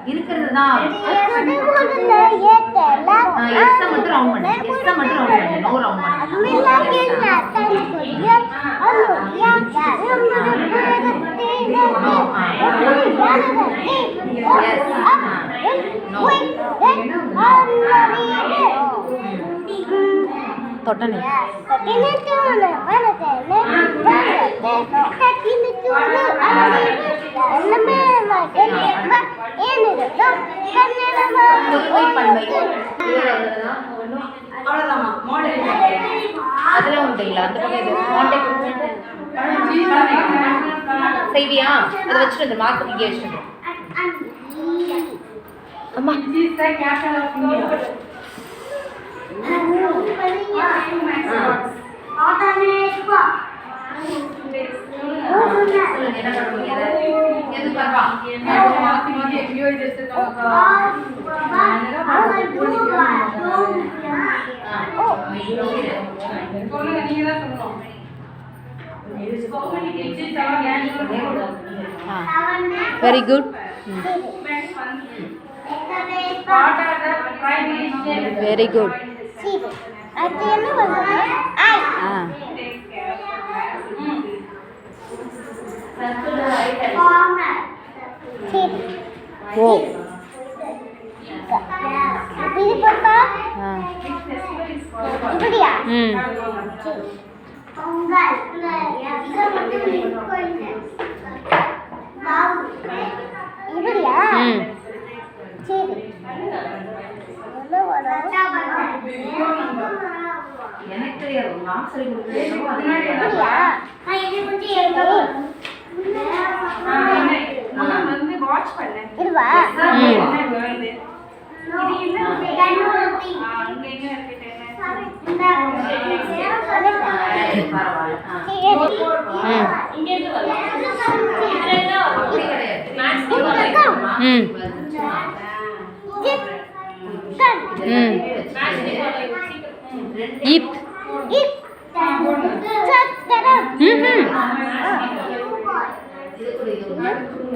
இருக்கிறது தான். எஸ் மட்டும் ரவுண்ட் பண்ணு. எஸ் மட்டும் ரவுண்ட் பண்ணு. நோ ரவுண்ட் பண்ணு. தொட்டனே அதுல உண்டுங்களா? அந்த செய்வியா? அதை வச்சுட்டு அந்த மார்க் இங்கே வச்சுட்டு அம்மா very good. Very good. O.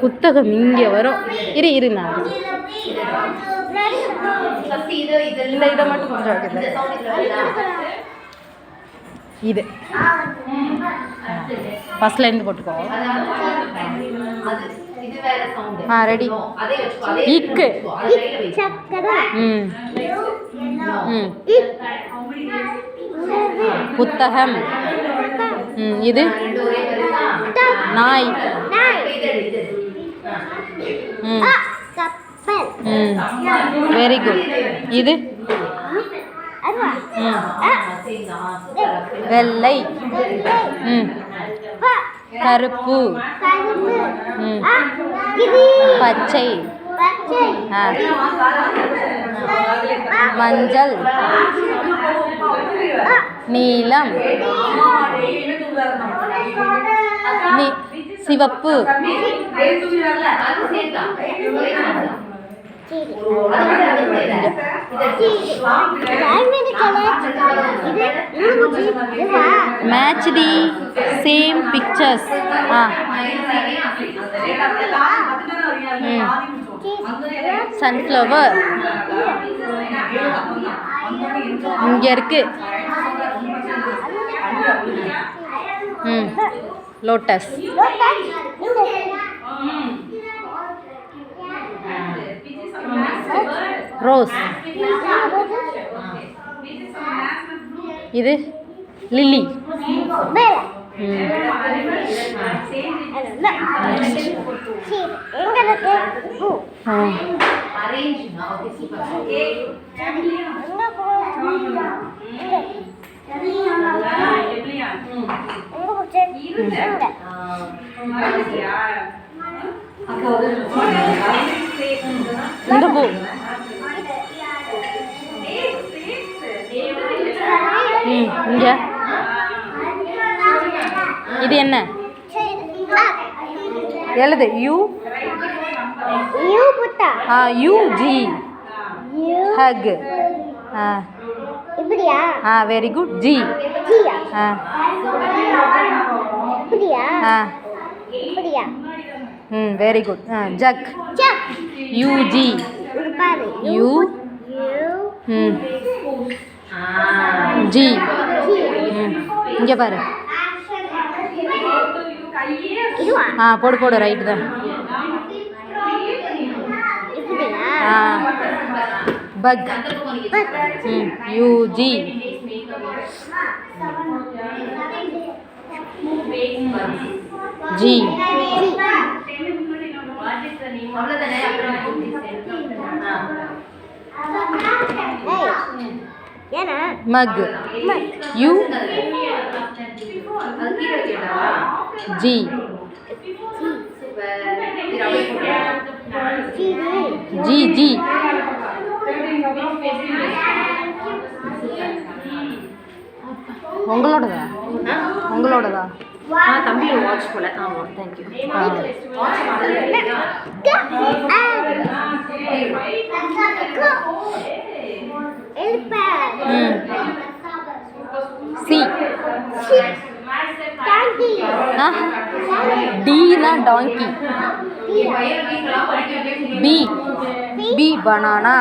புத்தகம் இங்கே வரும். இரு நான் இந்த இதை மட்டும் கொஞ்சம் இது ஃபர்ஸ்ட்ல இருந்து போட்டுக்கோ. ரெடி. இக்கு புத்தகம். இது நாய். Very good. இது வெள்ளை. கருப்பு. பச்சை. மஞ்சள். நீலம். சிவப்பு. match the same pictures. sunflower இங்க இருக்கு. lotus. ரோஸ். இது லில்லி. இந்த பூ இங்க இது என்ன எழுது? U U G hug. இப்படியா? Very good. ஜி இப்படியா? இப்படியா? Very good. Jug. UG. U. G. இங்கே பாரு. போடு போடு ரைட்டு தான். Bug. UG. G. Mug. U. G. G. உங்களோடதா? உங்களோடதா? தம்பி வாட்ச் போல. ஆமாம், தேங்க்யூ. சி. டீனா donkey. B. B banana.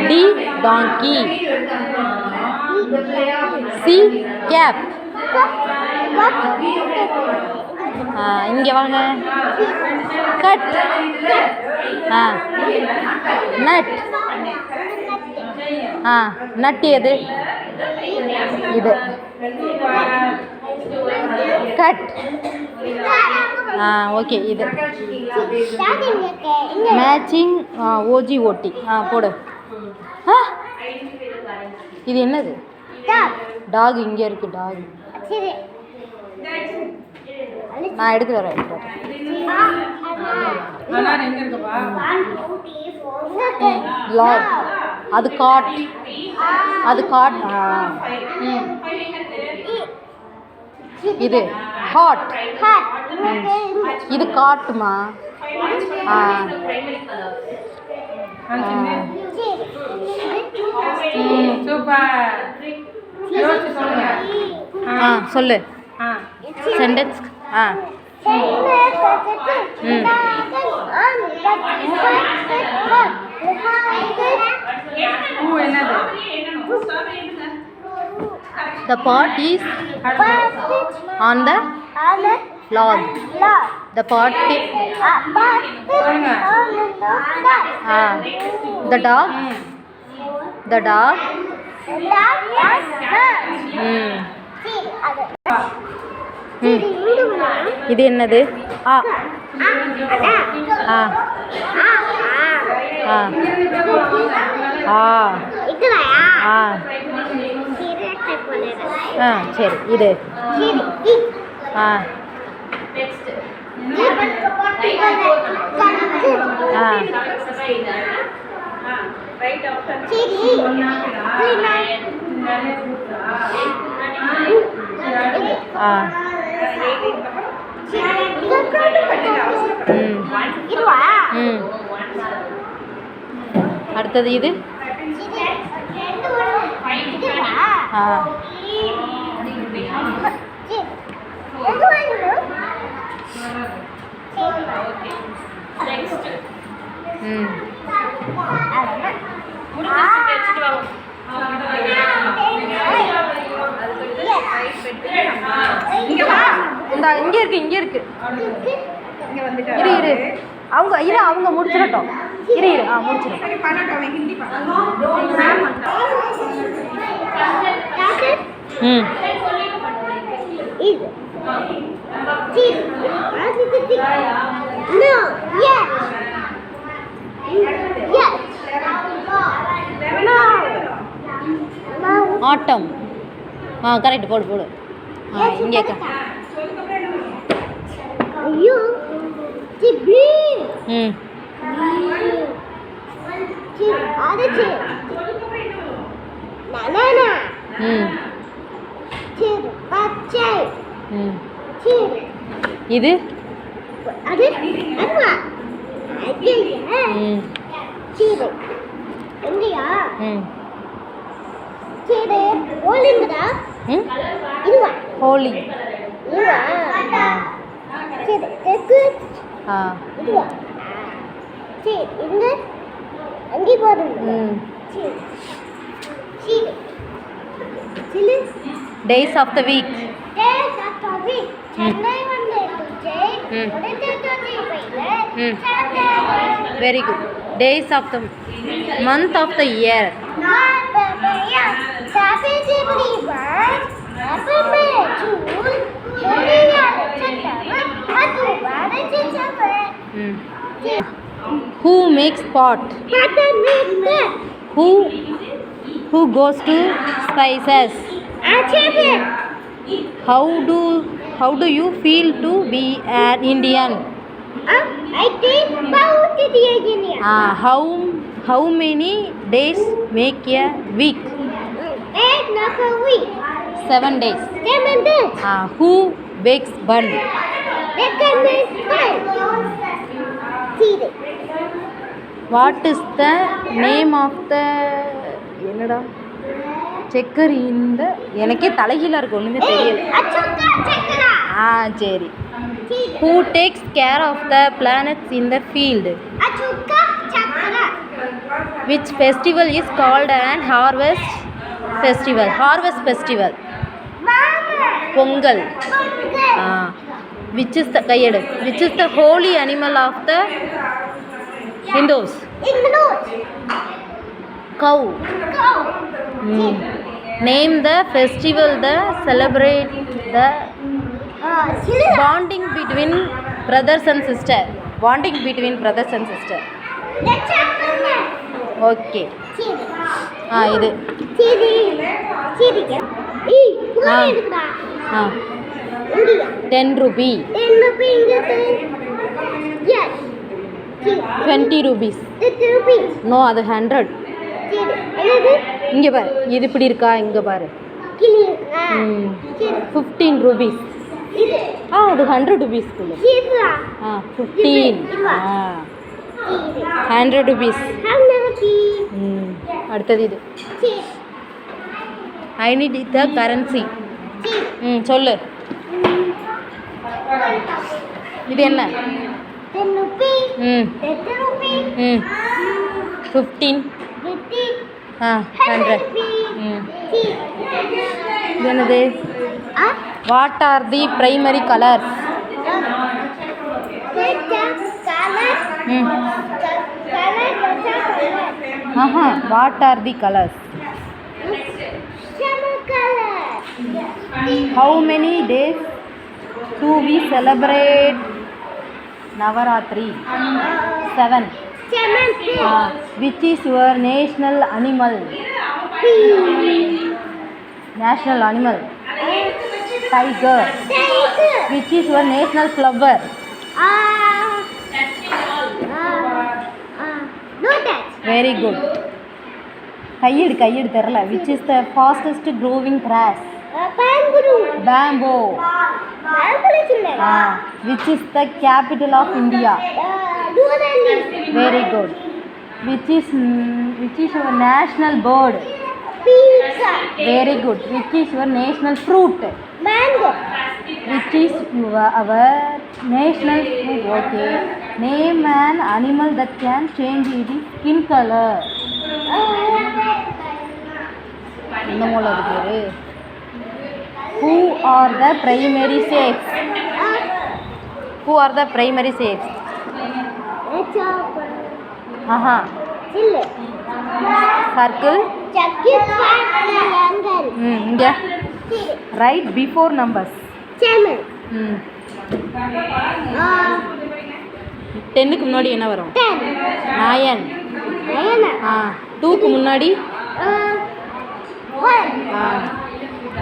D donkey. C cap. இங்கே வாங்க. கட். நட். நட் எது? இது. கட். ஓகே, இது மேட்சிங். ஓஜி ஓட்டி. போடு. இது என்னது? டாக். இங்கே இருக்கு டாக். நான் எடுத்துட்டு வரேன். லாக். அது காட். அது காட். இது ஹாட். இது காட்டுமா? சொல்லு sentence. The pot is on the log. The pot. The dog. The dog. இது என்னது? சரி, இது. அடுத்தது இது. இங்க இருக்கு. இரு அவங்க முடிச்சிடட்டும். இரு முடிச்சிடும். ஆட்டம். கரெக்ட். போடு. இங்கே இது. ஹோலி. ஆ இதுவா சரி இங்க அங்கே பாருங்க சரி சரி சிலு days of the week days of the week Chennai வந்து டே உடனே தோதி பைல very good days of the month of the year Who makes pot? Who goes to spices? How do you feel to be an Indian? I think about the Indian. How many days make a week? Not a week. 7 days. 7 days. Who bakes bun? They can make fun. What is the name of the என்னடா checker இந்த எனக்கே தலைகீழா இருக்கு ஒண்ணுமே தெரியல சரி Who takes care of the planets in the field? Which festival is called an harvest festival? Harvest festival. Pongal. Which is the holy animal of the Hindus? Cow. Name the festival that celebrate the bonding between brothers and sister. Okay. இது 10 rupee. 20 rupees. No, அது 100. இங்க பாரு இது இப்படி இருக்கா இங்க பாரு 15 rupees. அது 100 rupees குள்ள 15 100 rupees. அடுத்தது இது I need the currency. சொல்லு இது என்ன 15 100 இது என்னது What are the primary colors? What are the colors? How many days do we celebrate Navaratri? 7. Which is your national animal? Tiger. Which is your national flower? Very good. கையெடு தெரியல. Which is the fastest growing grass? Bamboo. Which is the capital of India? Very good. Which is your national bird? Very good. Which is your national fruit? Mango. Which is our national food? Okay. Name an animal that can change its skin color. என்னமோல இருக்கு. Who are the primary shapes? Circle. இங்க right before numbers. 10 க்கு முன்னாடி என்ன வரும்? 9. 2 க்கு முன்னாடி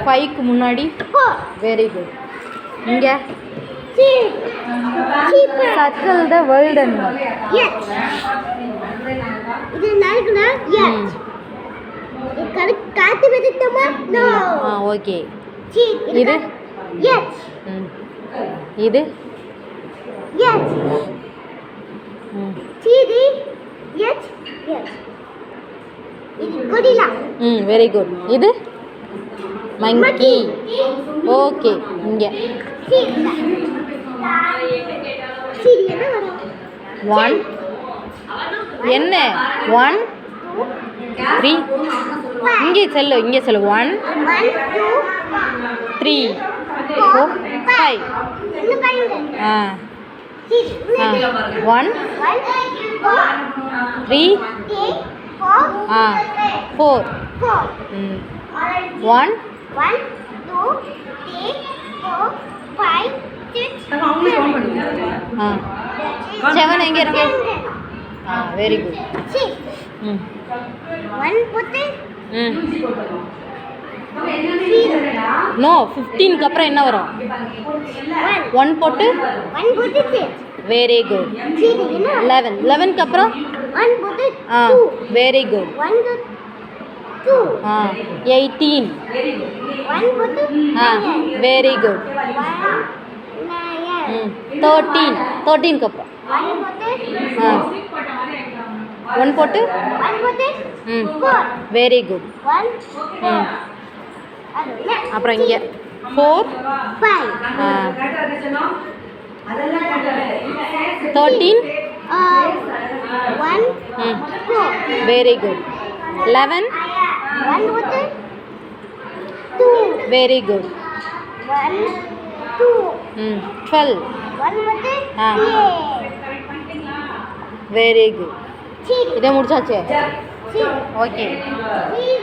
5 க்கு முன்னாடி 4. Very good. இங்க circle the world animal. Yes. இது நாளுக்குனா yes. இது காத்து வெட்டமா? No. ஓகே. இது yes. இது yes. இது yes. இது gorilla. Very good. இது monkey. Okay. இங்க சரி என்ன 1 என்ன 1 3 இங்கே சொல்லு 1 1 2 3 4 5 இன்னும் பாருங்க ஆ 1 3 ஆ 4 ம் 1 1 2 3 4 5 6 ஆ 7 எங்கே இருக்கு ஆ வெரி குட் 6 ம் 1 போட்டு ம் நோ 15க்கு அப்புறம் என்ன வரும் 1 போட்டு 1 போட்டு 6 வெரி குட் 11 11க்கு அப்புறம் 1 போட்டு ஆ 2 வெரி குட் 1 2 ஆ 18 1 போட்டு ஆ வெரி குட் 9 ம் 13க்கு அப்புறம் 1 போட்டு ஆ 1 போட்டு 1 போட்டு ம் 4 வெரி குட் 1 ம் அப்புறம் இங்கே 4 5 ஆ 13 1 ம் 4 வெரி குட் 11 1 போட்டு 2 வெரி குட் 1 2 ம் 12 1 போட்டு ஆ 3 வெரி குட் 6 இதே முடிச்சாச்சு 6 ஓகே 3